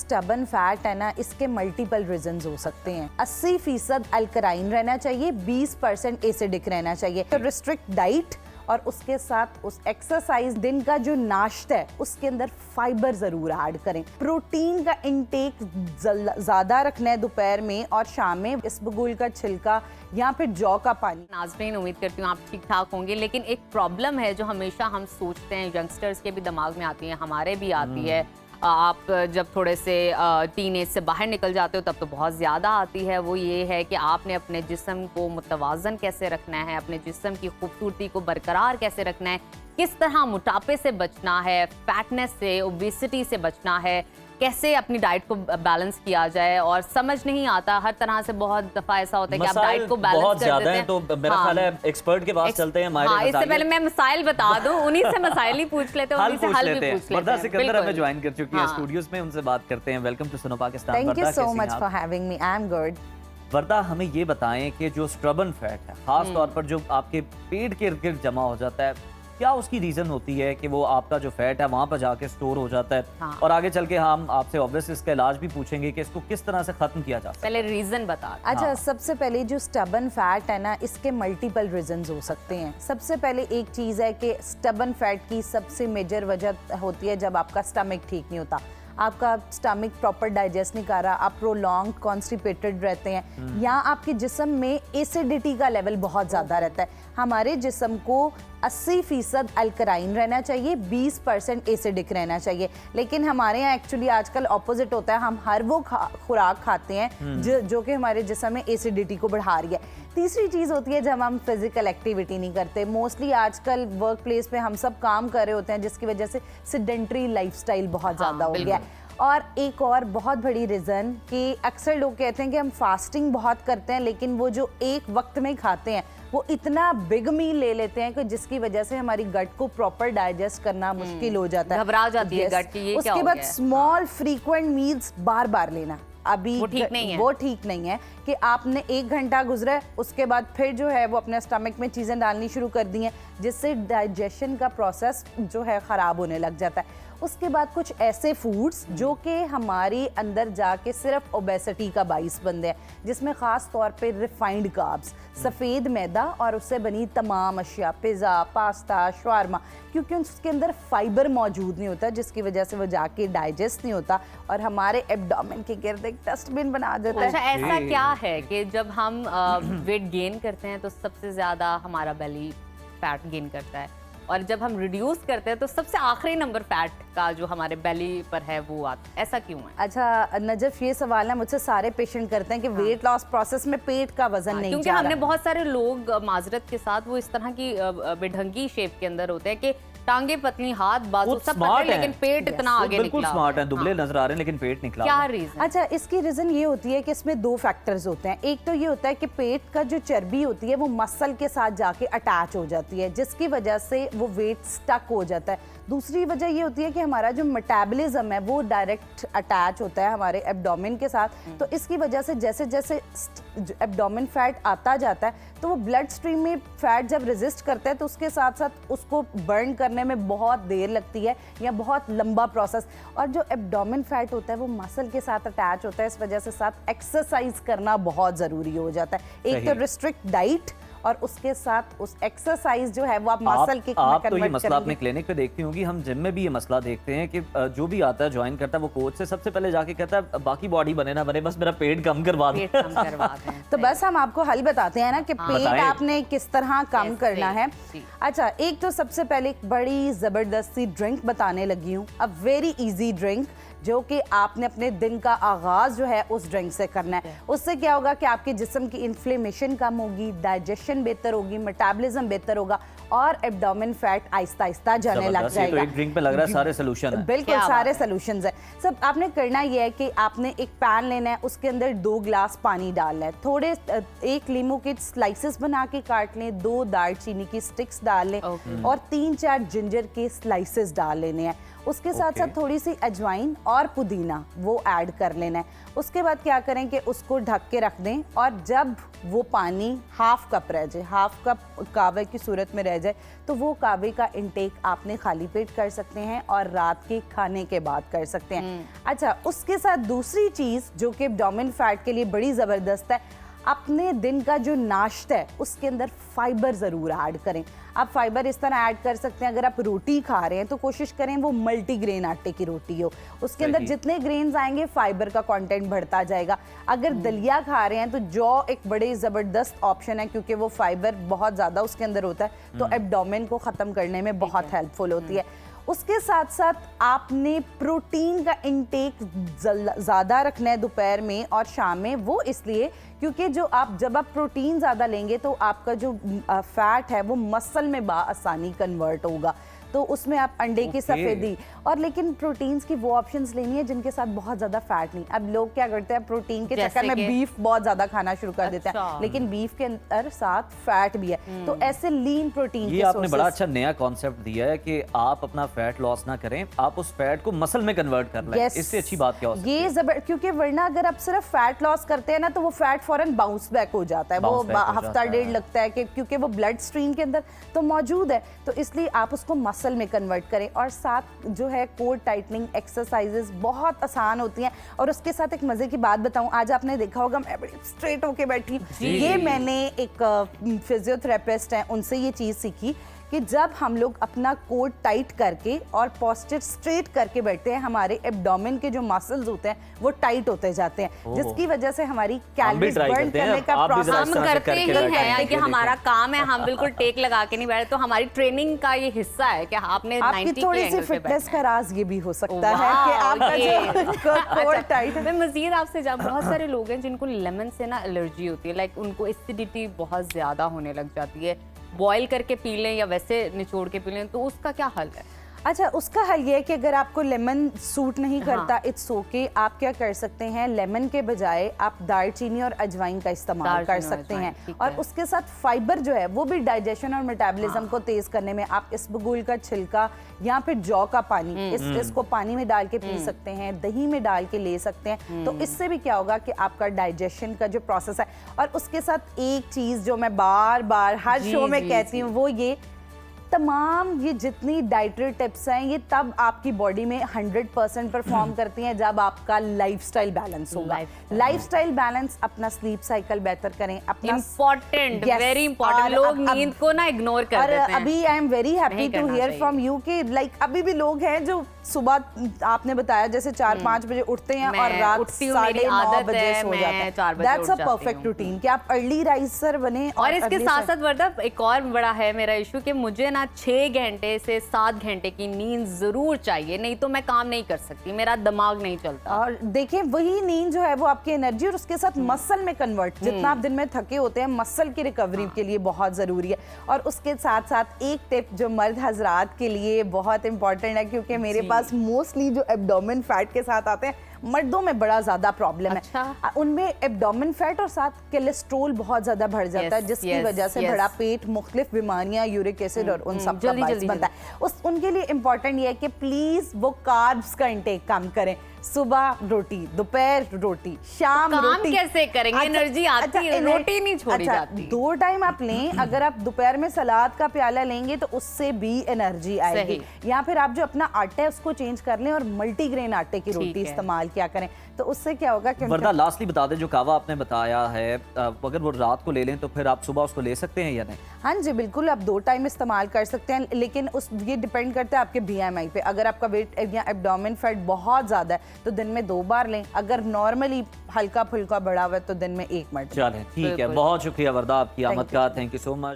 Stubborn fat है ना, इसके मल्टीपल रीजंस हो सकते हैं। 80% अल्कलाइन रहना चाहिए, 20% एसिडिक रहना चाहिए। तो रिस्ट्रिक्ट डाइट और उसके साथ उस एक्सरसाइज, दिन का जो नाश्ता है उसके अंदर फाइबर जरूर ऐड करें। प्रोटीन का इंटेक ज्यादा रखना है दोपहर में और शाम में। इसबगोल का छिलका या फिर जौ का पानी। नाज़रीन, उम्मीद करती हूँ आप ठीक ठाक होंगे, लेकिन एक प्रॉब्लम है जो हमेशा हम सोचते हैं, यंगस्टर्स के भी दिमाग में आती है, हमारे भी आती है। आप जब थोड़े से टीन एज से बाहर निकल जाते हो तब तो बहुत ज़्यादा आती है। वो ये है कि आपने अपने जिस्म को मुतवाज़न कैसे रखना है, अपने जिस्म की खूबसूरती को बरकरार कैसे रखना है, किस तरह मोटापे से बचना है, फैटनेस से, ओबेसिटी से बचना है, कैसे अपनी डाइट को बैलेंस किया जाए। और समझ नहीं आता, हर तरह से बहुत दफा ऐसा होता है कि आप डाइट को बैलेंस बहुत कर ज्यादा देते है, हैं। तो मेरा ख्याल है एक्सपर्ट के पास चलते हैं। इससे पहले मैं मसाइल बता दूं, उन्हीं से मसाइल ही पूछ लेते हैं, उन्हीं से हल भी पूछ लेते हैं। सिकंदर हमें ज्वाइन कर चुकी है स्टूडियोज में, उनसे बात करते हैं। Welcome to Suno Pakistan. Thank you so much for having me. I am good. Warda, हमें ये बताएं कि जो स्टबन फैट है, खास तौर पर जो आपके पेट के इर्द गिर्द जमा हो जाता है, क्या उसकी रीजन होती है कि वो आपका जो फैट है वहां पर जाके स्टोर हो जाता है? हाँ। और आगे चल के हम आपसे ऑब्वियसली इसका इलाज भी पूछेंगे कि इसको किस तरह से खत्म किया जा सकता है। पहले रीजन बता। अच्छा, सबसे पहले जो स्टबन फैट है ना, इसके मल्टीपल रीजंस हो सकते हैं। सबसे पहले एक चीज है कि स्टबन फैट की सबसे मेजर वजह होती है जब आपका स्टमक ठीक नहीं होता, आपका स्टमक प्रॉपर डाइजेस्ट नहीं कर रहा, आप प्रोलॉन्ग कॉन्स्टिपेटेड रहते हैं, या आपके जिस्म में एसिडिटी का लेवल बहुत ज़्यादा रहता है। हमारे जिस्म को 80% अल्कलाइन रहना चाहिए, 20% एसिडिक रहना चाहिए। लेकिन हमारे यहाँ एक्चुअली आजकल ऑपोजिट होता है, हम हर वो खुराक खाते हैं जो कि हमारे जिस्म में एसिडिटी को बढ़ा रही है। तीसरी चीज़ होती है जब हम फिजिकल एक्टिविटी नहीं करते। मोस्टली आजकल वर्क प्लेस पे हम सब काम कर रहे होते हैं, जिसकी वजह से सिडेंट्री लाइफस्टाइल बहुत ज़्यादा हो गया है। और एक और बहुत बड़ी रीज़न कि अक्सर लोग कहते हैं कि हम फास्टिंग बहुत करते हैं, लेकिन वो जो एक वक्त में खाते हैं वो इतना बिग मील ले लेते हैं कि जिसकी वजह से हमारी गट को प्रॉपर डाइजेस्ट करना मुश्किल हो जाता है, घबरा जाती है गट की। ये क्या उसके हो बाद गया है? स्मॉल फ्रीक्वेंट मील्स बार बार लेना अभी वो ठीक नहीं है। वो ठीक नहीं है कि आपने 1 घंटा गुजरा है, उसके बाद फिर जो है वो अपने स्टमक में चीज़ें डालनी शुरू कर दी हैं, जिससे डाइजेशन का प्रोसेस जो है ख़राब होने लग जाता है। उसके बाद कुछ ऐसे फूड्स जो कि हमारे अंदर जाके सिर्फ ओबेसिटी का बाइस बनते हैं, जिसमें ख़ास तौर पे रिफाइंड कार्ब्स, सफ़ेद मैदा और उससे बनी तमाम अशिया, पिज़्ज़ा, पास्ता, शवारमा, क्योंकि उसके अंदर फाइबर मौजूद नहीं होता, जिसकी वजह से वो जाके डाइजेस्ट नहीं होता और हमारे एब्डोमेन के गिर्द एक डस्टबिन बना देता है। अच्छा, ऐसा क्या है कि जब हम वेट गेन करते हैं तो सबसे ज़्यादा हमारा बेली फैट गेन करता है, और जब हम रिड्यूस करते हैं तो सबसे आखिरी नंबर फैट का जो हमारे बेली पर है वो आता है? ऐसा क्यों है? अच्छा नजफ, ये सवाल है मुझसे सारे पेशेंट करते हैं कि वेट लॉस प्रोसेस में पेट का वजन नहीं क्योंकि जा हमने रहा। बहुत सारे लोग माजरत के साथ वो इस तरह की बेढंगी शेप के अंदर होते हैं कि टांगे पतली, हाथ बाजू सब पतले, लेकिन पेट इतना आगे बिल्कुल निकला। स्मार्ट है, दुबले नजर आ रहे हैं लेकिन पेट निकला। क्या रीजन? अच्छा, इसकी रीज़न ये होती है कि इसमें 2 फैक्टर्स होते हैं। एक तो ये होता है कि पेट का जो चर्बी होती है वो मसल के साथ जाके अटैच हो जाती है, जिसकी वजह से वो वेट स्टक हो जाता है। दूसरी वजह ये होती है कि हमारा जो मेटाबॉलिज्म है वो डायरेक्ट अटैच होता है हमारे एब्डोमेन के साथ, तो इसकी वजह से जैसे जैसे एब्डोमेन फैट आता जाता है तो वो ब्लड स्ट्रीम में फैट जब रेजिस्ट करता है तो उसके साथ साथ उसको बर्न करने में बहुत देर लगती है या बहुत लंबा प्रोसेस। और जो एब्डोमेन फैट होता है वो मसल के साथ अटैच होता है, इस वजह से साथ एक्सरसाइज करना बहुत ज़रूरी हो जाता है। एक तो रिस्ट्रिक्ट डाइट और उसके साथ उस एक्सरसाइज जो है वो आप मसल के आप तो ये मसला अपने क्लिनिक पे देखती होंगी, हम जिम में भी ये मसला देखते हैं कि जो भी आता है ज्वाइन करता है वो कोच से सबसे पहले जाके कहता है बाकी बॉडी बने ना बने, बस मेरा पेट कम करवा दे। तो बस हम आपको हल बताते हैं ना कि पेट आपने किस तरह कम करना है। अच्छा, एक तो सबसे पहले एक बड़ी जबरदस्ती ड्रिंक बताने लगी हूँ, अ वेरी इजी ड्रिंक, जो कि आपने अपने दिन का आगाज जो है उस ड्रिंक से करना है। उससे क्या होगा कि आपके जिस्म की इन्फ्लेमेशन कम होगी, डाइजेशन बेहतर होगी, मेटाबॉलिज्म बेहतर होगा और एब्डोमेन फैट आहिस्ता आहिस्ता जाने लग जाएगा। तो एक ड्रिंक पे लग रहा है सारे सॉल्यूशन है। बिल्कुल सारे सॉल्यूशंस है। सब आपने करना ये है कि आपने एक पैन लेना है, उसके अंदर 2 गिलास पानी डालना है, थोड़े 1 लीमू के स्लाइसेस बना के काट लें, 2 दालचीनी की स्टिक्स डाल लें और 3-4 जिंजर के स्लाइसेस डाल लेने हैं। उसके साथ Okay. साथ थोड़ी सी अजवाइन और पुदीना वो ऐड कर लेना है। उसके बाद क्या करें कि उसको ढक के रख दें, और जब वो पानी हाफ कप रह जाए, हाफ कप कावे की सूरत में रह जाए, तो वो कावे का इंटेक आपने खाली पेट कर सकते हैं और रात के खाने के बाद कर सकते हैं। अच्छा, उसके साथ दूसरी चीज़ जो कि एब्डोमेन फैट के लिए बड़ी ज़बरदस्त है, अपने दिन का जो नाश्ता है उसके अंदर फाइबर ज़रूर ऐड करें। आप फाइबर इस तरह ऐड कर सकते हैं, अगर आप रोटी खा रहे हैं तो कोशिश करें वो मल्टीग्रेन आटे की रोटी हो, उसके अंदर सही। जितने ग्रेन्स आएंगे फाइबर का कंटेंट बढ़ता जाएगा। अगर दलिया खा रहे हैं तो जौ एक बड़े ज़बरदस्त ऑप्शन है, क्योंकि वो फाइबर बहुत ज़्यादा उसके अंदर होता है, तो एब्डोमेन को ख़त्म करने में बहुत हेल्पफुल होती है। उसके साथ साथ आपने प्रोटीन का इंटेक ज़्यादा रखना है दोपहर में और शाम में। वो इसलिए क्योंकि जब आप प्रोटीन ज़्यादा लेंगे तो आपका जो फैट है वो मसल में आसानी कन्वर्ट होगा, तो उसमें आप अंडे की Okay. सफ़ेदी और, लेकिन प्रोटीन्स की वो ऑप्शंस लेनी है जिनके साथ बहुत ज़्यादा फैट नहीं। अब लोग क्या करते हैं, प्रोटीन के जैसे चक्कर में कि? बीफ बहुत ज़्यादा खाना शुरू कर देते हैं, अच्छा। लेकिन बीफ के अंदर साथ फैट भी है, तो ऐसे लीन प्रोटीन ये के आपने बड़ा sources- अच्छा नया कॉन्सेप्ट दिया है कि आप अपना फैट लॉस ना करें, आप उस फैट को मसल में कन्वर्ट कर लें। Yes. इससे अच्छी बात क्या हो सकती ये है? क्योंकि वरना अगर आप सिर्फ फैट लॉस करते हैं ना तो वो फैट फौरन बाउंस बैक हो जाता है, वो Bounce back हो हफ्ता जाता है। डेढ़ लगता है कि क्योंकि वो ब्लड स्ट्रीम के अंदर तो मौजूद है, तो इसलिए आप उसको मसल में कन्वर्ट करें। और साथ जो है कोर टाइटनिंग एक्सरसाइजेस बहुत आसान होती हैं। और उसके साथ एक मज़े की बात बताऊं, आज आपने देखा होगा मैं बड़ी स्ट्रेट होके बैठी, ये मैंने एक फिजियोथेरेपिस्ट हैं उनसे ये चीज़ सीखी कि जब हम लोग अपना कोट टाइट करके और पोस्चर स्ट्रेट करके बैठते हैं, हमारे एब्डोमेन के जो मसल्स होते हैं वो टाइट होते जाते हैं, जिसकी वजह से हमारी कैलोरीज try बर्न करते हैं, करने का आप भी जरा प्रोसेस इस हम तरह से करते करके ही बैठे हैं हैं, कि ये हमारा देखें। काम है, हम बिल्कुल टेक लगा के नहीं बैठे, तो हमारी ट्रेनिंग का ये हिस्सा है कि आपने 90 आपकी के थोड़ी सी एंगल पे फिटनेस बैठना का है। राज ये भी हो सकता है कि वाह, आपका ये। जो कोट टाइट है। मैं मजीद आपसे बहुत सारे लोग हैं जिनको लेमन से ना एलर्जी होती है, लाइक उनको एसिडिटी बहुत ज्यादा होने लग जाती है, बॉईल करके पी लें या वैसे निचोड़ के पी लें, तो उसका क्या हल है? अच्छा, उसका हल ये है कि अगर आपको लेमन सूट नहीं करता, इट्स ओके, आप क्या कर सकते हैं, लेमन के बजाय आप दालचीनी और अजवाइन का इस्तेमाल कर दालचीनी और सकते अजवाइन, हैं। ठीक और है। उसके साथ फाइबर जो है वो भी डाइजेशन और मेटाबॉलिज्म को तेज करने में, आप इसबगोल का छिलका या फिर जौ का पानी, इसको पानी में डाल के पी सकते हैं, दही में डाल के ले सकते हैं, तो इससे भी क्या होगा कि आपका डाइजेशन का जो प्रोसेस है। और उसके साथ एक चीज़ जो मैं बार बार हर जी, शो में जी, कहती जी। हूँ, वो ये तमाम ये जितनी डाइटरी टिप्स हैं ये तब आपकी बॉडी में 100% परफॉर्म करती हैं जब आपका लाइफस्टाइल बैलेंस होगा। लाइफस्टाइल बैलेंस, अपना स्लीप साइकिल बेहतर करें, अपना इम्पोर्टेंट, Yes, वेरी इम्पोर्टेंट। और लोग अब नींद को ना इग्नोर कर और देते हैं। अभी आई एम वेरी हैप्पी नहीं टू करना हियर चाहिए। फ्रॉम यू कि लाइक अभी भी लोग हैं जो सुबह आपने बताया जैसे 4-5 बजे उठते हैं और मैं रात उठती हूँ, मेरी 9:30 आदत बजे है, सो मैं जाते हैं। 4 बजे दैट्स उठ अ जाती परफेक्ट हूँ। रूटीन कि आप अर्ली राइजर बने। और इसके early साथ साथ वर्दा एक और बड़ा है मेरा इशू कि मुझे ना 6 घंटे से 7 घंटे की नींद जरूर चाहिए, नहीं तो मैं काम नहीं कर सकती, मेरा दिमाग नहीं चलता। और देखें वही नींद जो है वो आपकी एनर्जी और उसके साथ मसल में कन्वर्ट, जितना आप दिन में थके होते हैं मसल की रिकवरी के लिए बहुत ज़रूरी है। और उसके साथ साथ एक टिप जो मर्द हजरात के लिए बहुत इंपॉर्टेंट है, क्योंकि मेरे जी। पास मोस्टली जो एब्डोमेन फैट के साथ आते हैं मर्दों में बड़ा ज़्यादा प्रॉब्लम अच्छा। है, उनमें एब्डोमेन फैट और साथ कोलेस्ट्रोल बहुत ज़्यादा बढ़ जाता है, Yes, जिसकी yes, वजह से yes. बड़ा पेट, मुख्तलिफ बीमारियां, यूरिक एसिड और उन सब का जल्दी, बायस जल्दी, बनता है। उनके लिए इंपॉर्टेंट ये है कि प्लीज वो कार्ब्स का इंटेक कम करें। सुबह रोटी, दोपहर रोटी, शाम काम रोटी। कैसे करेंगे? एनर्जी आती है, रोटी नहीं छोड़ी जाती। 2 टाइम आप लें, अगर आप दोपहर में सलाद का प्याला लेंगे तो उससे भी एनर्जी आएगी। या फिर आप जो अपना आटा है उसको चेंज कर लें और मल्टीग्रेन आटे की रोटी है। इस्तेमाल किया करें, तो उससे क्या होगा कि वरदा लास्टली बता दें, जो कावा आपने बताया है अगर वो रात को ले लें तो फिर आप सुबह उसको ले सकते हैं या नहीं? हाँ जी बिल्कुल, आप 2 टाइम इस्तेमाल कर सकते हैं, लेकिन ये डिपेंड करता है आपके BMI पे। अगर आपका वेट या एब्डोमेन फैट बहुत ज़्यादा है तो दिन में 2 बार लें, अगर नॉर्मली हल्का फुल्का बढ़ा हुआ है तो दिन में 1 मरतबा। चलें ठीक है, बिल्कुल। बहुत शुक्रिया वरदा आपकी आमद Thank you. का, थैंक यू सो मच।